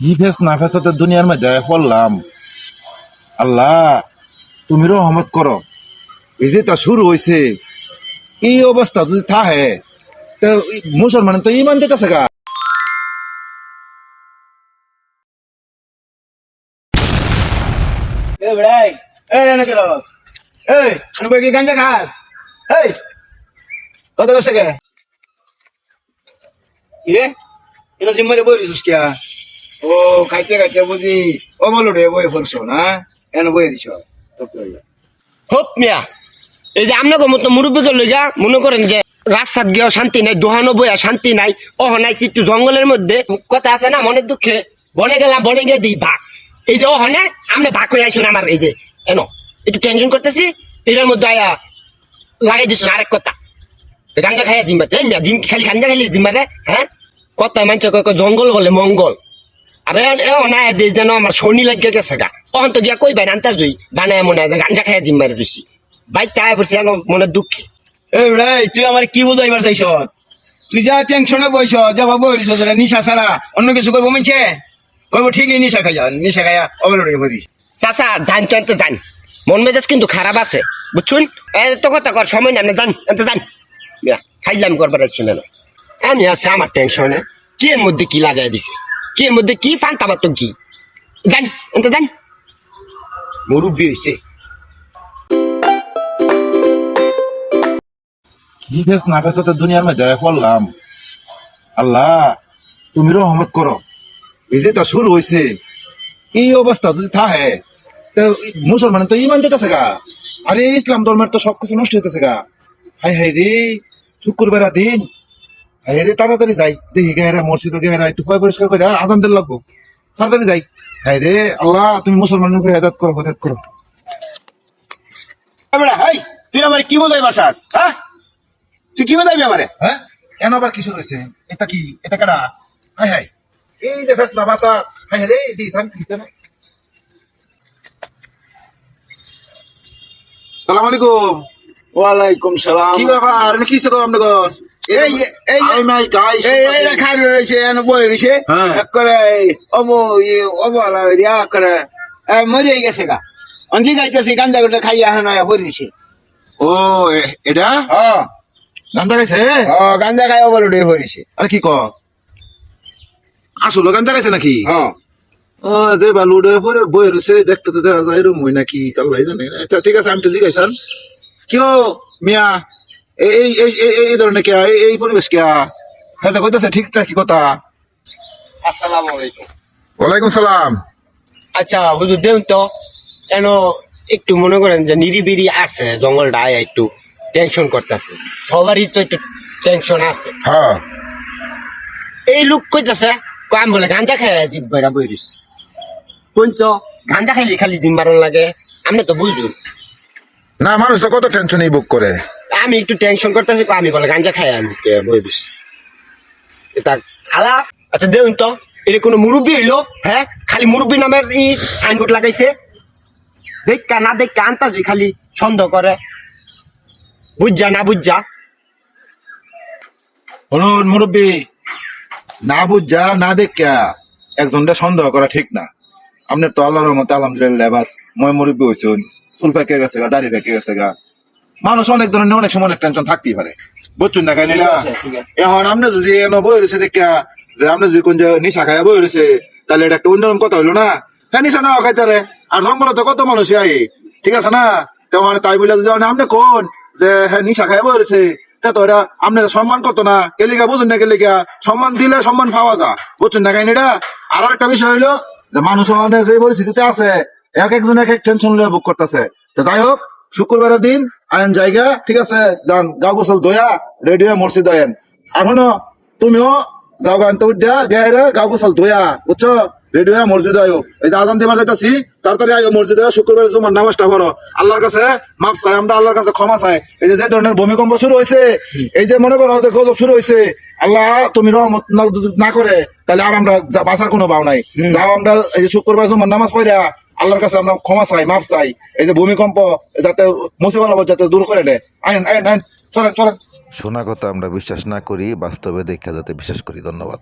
কি ফেস না ফেস তো দুনিয়ার মধ্যে পড়লাম। আল্লাহ তুমি রহমত করো। এই যে তা শুরু হয়েছে, এই অবস্থা যদি থাকে তো মুসলমান তো ইমান দিতেছে গা। এ বেড়াই এনে গেল এই অনুভব কি গাঞ্জা খাস এই কত বসে গে ইরে এটা জিম্মারে বই রিসুস কিয়া ও খাইতে খাইতে বুঝি ও বলো রে বই ফলছো না এনে বই রিস হোপ মিয়া এই যে আপনাকে মতো মুরব্বীকে লইগা মনে করেন যে রাস্তাত গিয়েও শান্তি নাই, দোহানো বইয়া শান্তি নাই, অহনাইছি একটু জঙ্গলের মধ্যে কথা আছে না, মনের দুঃখে বনে গেলাম, বনে গিয়ে দিই ভাগ। এই যে অহনে আপনি ভাগ হয়ে আইসুন আমার এই যে এনো একটু টেনশন করতেছি, এটার মধ্যে আয়া লাগাই দিছুন আরেক কথা গাঞ্জা খাইয়া জিম্বাতে জিম খালি গাঞ্জা খাইলে জিম্বারে হ্যাঁ কথা মানছে জঙ্গল বলে মঙ্গল। আর না যেন আমার শনি লাগিয়ে গেছে গা অহন তো গিয়া কই ভাই আনতা জুই বানায় মনে হয় গাঞ্জা খাইয়া জিম্বারে রুচি বাইক তাই পড়ছি মনের দুঃখে। এ বেড়াই তুই আমার কি বুঝাইবার চাইছ? তুই যা টেনশনে বইছ যা ভাবো রিস নিশা ছাড়া অন্য কিছু করবো মানছে কইব ঠিকই নিশা খাইয়া অবলো রে বলি চাচা জান তো এনতে জান মন মেজাজ কিন্তু খারাপ আছে বুঝছুন, এত কথা কর সময় না জান এনতে জান খাইলাম করবার শুনে না আমি আছে আমার টেনশনে কি এর মধ্যে কি লাগাই দিছে, কি এর মধ্যে কি ফান্তা বাত কি জান এনতে জান মুরব্বী হয়েছে। কি ফেস না ফেস তো দুনিয়ার মধ্যে পড়লাম। আল্লাহ তুমি রহমত করো। এই যে তা শুরু হয়েছে, এই অবস্থা যদি থাকে তো মুসলমান তো ইমান দিতেছে গা। আরে ইসলাম ধর্মের তো সবকিছু নষ্ট হইতেছে গা। হাই হাই রে শুক্রবার দিন, হাই রে তাড়াতাড়ি যাই দেখি গেরা মসজিদে গেরা একটু পরিষ্কার করে আজান দিল লাগবো, তাড়াতাড়ি যাই। হাই রে আল্লাহ তুমি মুসলমানকে হেদায়েত করো, হেদায়েত করো। বেড়া হাই তুই আমার কি বুঝাইবার চাস হ্যাঁ তুই কি বুঝাইবি আমারে হ্যাঁ কেন আবার কিছু হয়েছে? এটা কি? এটা কেডা? হাই হাই এই যে ফেস না বাতা, হাই রে দিছান কি না। সালাম আলাইকুম। ওয়ালাইকুম সালাম। কি ব্যাপার? এটা কিসে গো আপনাদের? এই এই আই মাই গাইস, এই খাই রয়েছে এনে বই রয়েছে হ্যাঁ। করে অবলা রিয়া করে মরে গেছে গা অঞ্জি গাইতেছে গাঞ্জা করে খাইয়া হেন পড়িছে। ও এটা হ্যাঁ গান্দা গাইছে? গাঞ্জা খাই অবল উঠে পড়িছে। আরে কি ক আসলে গান্দা গাইছে নাকি? হ্যাঁ ও দে বালু উঠে পরে বই রয়েছে, দেখতে তো দেখা যায় এরকম হয় নাকি কালাই জানি না। আচ্ছা ঠিক আছে, আমি তো জিজ্ঞাসান কেউ মিয়া এই এই এই এই ধরনের কে এই পরিবেশ কে হ্যাঁ কইতাছে ঠিকঠাক কি কথা? আসসালামু আলাইকুম। ওয়ালাইকুম সালাম। আচ্ছা হুজুর দেন তো কেন একটু মনে করেন যে নিরিবিরি আছে জঙ্গলটা একটু টেনশন করতেছে, সবারই তো একটু টেনশন আছে। হ্যাঁ এই লোক কইতাছে আমি বলে গাঞ্জা খাই জিব্বাইরা বইরিস কোন তো গাঞ্জা খাইলে খালি জিম বারণ লাগে আপনি তো বুঝুন। না মানুষ তো কত টেনশনই বুক করে। আমি একটু টেনশন করতেছি আমি বলে গাঞ্জা খাই আমি বইরিস এটা আলাপ। আচ্ছা দেখুন তো এটা কোনো মুরব্বী হইলো হ্যাঁ খালি মুরব্বী নামের ই সাইনবোর্ড লাগাইছে দেখা না দেখা আনতা যে খালি সন্দেহ করে বুঝা না বুঝা। শুনুন মুরব্বী, না বুঝা না দেখা একজনটা সন্দেহ করা ঠিক না। আপনার তো আল্লাহর রহমতে আলহামদুলিল্লাহ বাস মই মুরব্বী হয়েছেন, চুল পেকে গেছে গা, দাড়ি পেকে গেছে গা। মানুষ অনেক ধরনের অনেক সময় অনেক টেনশন থাকতেই পারে, বুঝছেন না কেন? এখন আপনি যদি বই রয়েছে দেখা যে আপনি যদি কোন যে নিশা খাইয়া বই রয়েছে তাহলে এটা একটা অন্যরকম কথা হইলো না? হ্যাঁ নিশা না খাইতারে আর জঙ্গলে তো কত মানুষ আই, ঠিক আছে না? তেমন তাই বলে যদি আপনি কোন যে হ্যাঁ নিশা খাইয়া বই রয়েছে তা তো এটা আপনার সম্মান করতো না, কেলিকা বুঝুন না কেলিকা সম্মান দিলে সম্মান পাওয়া যা, বুঝছেন না কেন? এটা আর একটা বিষয় হইলো যে মানুষ যে পরিস্থিতিতে আছে এক একজন এক এক টেনশন লিয়ে বুক করতেছে। যাই হোক শুক্রবারের দিন আইন জায়গা ঠিক আছে, যান গাও গোসল দয়া রেডি হয়ে মসজিদ আয়েন। আর হনো তুমিও যাও গান তো উঠা গেরা গাও গোসল দয়া, বুঝছো? রেডি হয়ে মসজিদ আয়ো। এই যে আজান দিবার যাইতাছি তাড়াতাড়ি আয়ো মসজিদে, শুক্রবার তোমার নামাজটা পড়ো, আল্লাহর কাছে মাপ চাই, আমরা আল্লাহর কাছে ক্ষমা চাই। এই যে ধরনের ভূমিকম্প শুরু হয়েছে, এই যে মনে করো গজব শুরু হয়েছে, আল্লাহ তুমি রহমত না করে তাহলে আর আমরা বাঁচার কোনো ভাও নাই। যাও আমরা এই যে শুক্রবার তোমার নামাজ পড়া আল্লাহর কাছে আমরা ক্ষমা চাই, মাপ চাই। এই যে ভূমিকম্প যাতে মুসিবত যাতে দূর করে দেয়। আইন আইন আইন চলেন চলেন। শোনা কথা আমরা বিশ্বাস না করি, বাস্তবে দেখা যাতে বিশ্বাস করি। ধন্যবাদ।